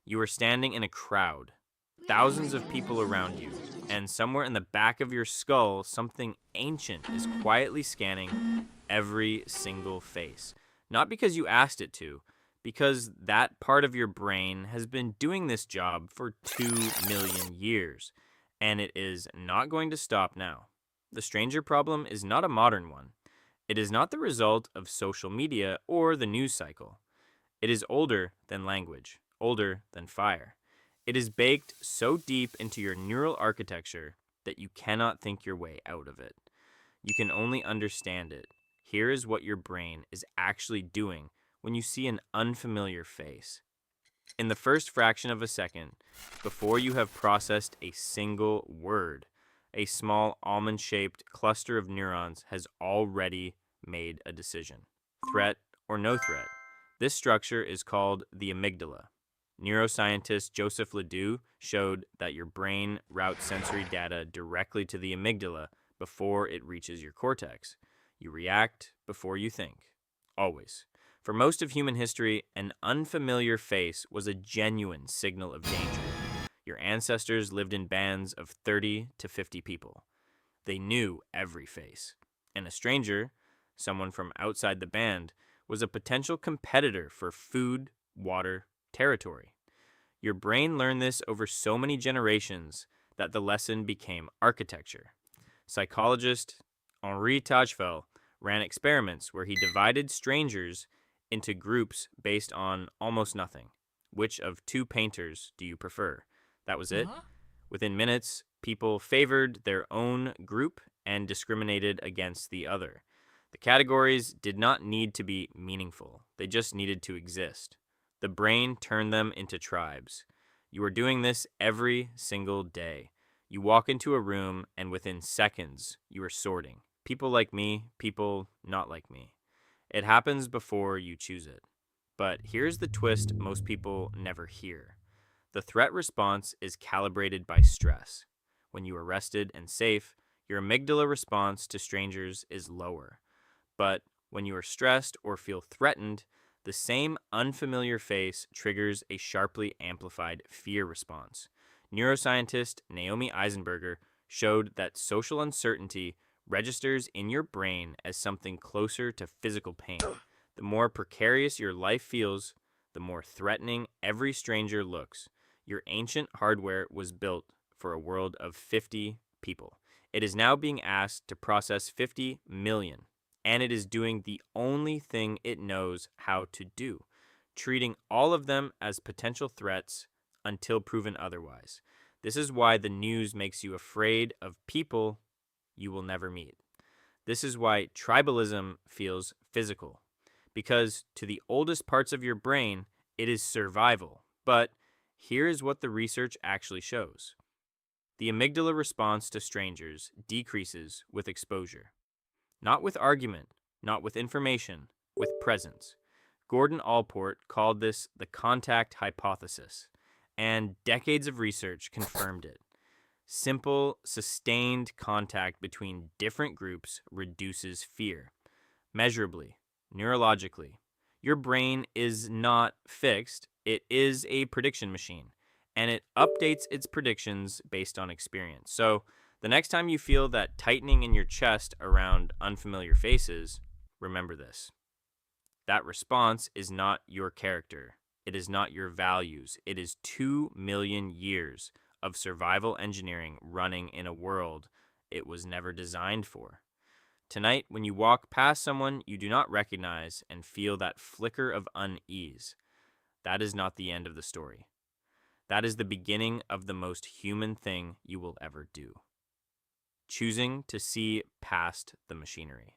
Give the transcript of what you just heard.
You are standing in a crowd, thousands of people around you, and somewhere in the back of your skull, something ancient is quietly scanning every single face. Not because you asked it to, because that part of your brain has been doing this job for 2 million years, and it is not going to stop now. The stranger problem is not a modern one. It is not the result of social media or the news cycle. It is older than language, older than fire. It is baked so deep into your neural architecture that you cannot think your way out of it. You can only understand it. Here is what your brain is actually doing when you see an unfamiliar face. In the first fraction of a second, before you have processed a single word, a small almond-shaped cluster of neurons has already made a decision. Threat or no threat. This structure is called the amygdala. Neuroscientist Joseph Ledoux showed that your brain routes sensory data directly to the amygdala before it reaches your cortex. You react before you think. Always. For most of human history, an unfamiliar face was a genuine signal of danger. Your ancestors lived in bands of 30 to 50 people. They knew every face. And a stranger, someone from outside the band, was a potential competitor for food, water, territory. Your brain learned this over so many generations that the lesson became architecture. Psychologist Henri Tajfel ran experiments where he divided strangers into groups based on almost nothing. Which of two painters do you prefer? That was it. Within minutes, people favored their own group and discriminated against the other. The categories did not need to be meaningful. They just needed to exist. The brain turned them into tribes. You are doing this every single day. You walk into a room, and within seconds, you are sorting. People like me, people not like me. It happens before you choose it. But here's the twist most people never hear. The threat response is calibrated by stress. When you are rested and safe, your amygdala response to strangers is lower. But when you are stressed or feel threatened, the same unfamiliar face triggers a sharply amplified fear response. Neuroscientist Naomi Eisenberger showed that social uncertainty registers in your brain as something closer to physical pain. The more precarious your life feels, the more threatening every stranger looks. Your ancient hardware was built for a world of 50 people. It is now being asked to process 50 million, and it is doing the only thing it knows how to do, treating all of them as potential threats until proven otherwise. This is why the news makes you afraid of people you will never meet. This is why tribalism feels physical, because to the oldest parts of your brain, it is survival. But here is what the research actually shows. The amygdala response to strangers decreases with exposure. Not with argument, not with information, with presence. Gordon Allport called this the contact hypothesis, and decades of research confirmed it. Simple, sustained contact between different groups reduces fear. Measurably, neurologically, your brain is not fixed, it is a prediction machine, and it updates its predictions based on experience. So, the next time you feel that tightening in your chest around unfamiliar faces, remember this. That response is not your character. It is not your values. It is 2 million years of survival engineering running in a world it was never designed for. Tonight, when you walk past someone you do not recognize and feel that flicker of unease, that is not the end of the story. That is the beginning of the most human thing you will ever do. Choosing to see past the machinery.